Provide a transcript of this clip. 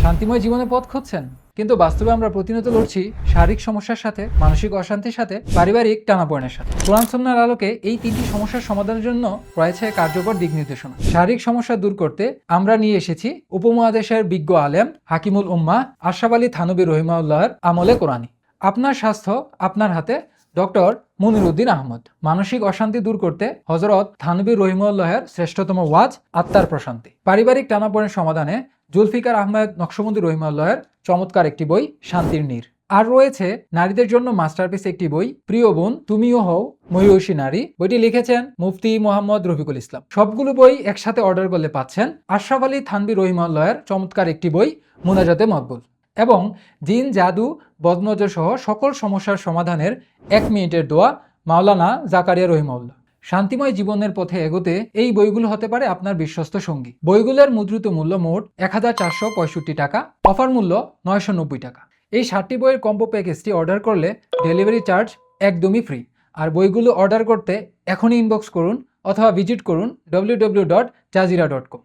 শান্তিময় জীবনে পথ খুঁজছেন, কিন্তু বাস্তবে আমরা প্রতিনিয়ত লড়ছি শারীরিক সমস্যার সাথে, মানসিক অশান্তির সাথে, পারিবারিক টানাপোড়েনের সাথে। কোরআন সুন্নাহর আলোকে এই তিনটি সমস্যার সমাধানের জন্য রয়েছে কার্যকর দিক নির্দেশনা। শারীরিক সমস্যা দূর করতে আমরা নিয়ে এসেছি উপমহাদেশের বিজ্ঞ আলেম হাকিমুল উম্মাহ আশরাফ আলী থানভী রহিমাহুল্লাহর আমলে কোরআনী। আপনার স্বাস্থ্য আপনার হাতে, ডক্টর মুনিরউদ্দিন আহমদ। মানসিক অশান্তি দূর করতে হযরত থানভী রহিমাহুল্লাহের শ্রেষ্ঠতম ওয়াজ আত্মার প্রশান্তি। পারিবারিক টানাপোড়েন সমাধানে জুলফিকার আহমেদ নকশবন্দি রহিমাহুল্লাহের চমৎকার একটি বই শান্তির নীর। আর রয়েছে নারীদের জন্য মাস্টারপিস একটি বই প্রিয় বোন তুমিও হও মহিষী নারী। বইটি লিখেছেন মুফতি মোহাম্মদ রফিকুল ইসলাম। সবগুলো বই একসাথে অর্ডার করলে পাচ্ছেন আশরাফ আলী থানভী রহিমাহুল্লাহের চমৎকার একটি বই মুনাজাতে মকবুল এবং জিন জাদু বদনজর সহ সকল সমস্যার সমাধানের 1 মিনিটের দোয়া মাওলানা জাকারিয়া রহিমাহুল্লাহ। শান্তিময় জীবনের পথে এগোতে এই বইগুলো হতে পারে আপনার বিশ্বস্ত সঙ্গী। বইগুলোর মুদ্রিত মূল্য মোট 1465 টাকা, অফার মূল্য 990 টাকা। এই 7টি বইয়ের কম্বো প্যাকেজটি অর্ডার করলে ডেলিভারি চার্জ একদমই ফ্রি। আর বইগুলো অর্ডার করতে এখনই ইনবক্স করুন অথবা ভিজিট করুন www.jazira.com।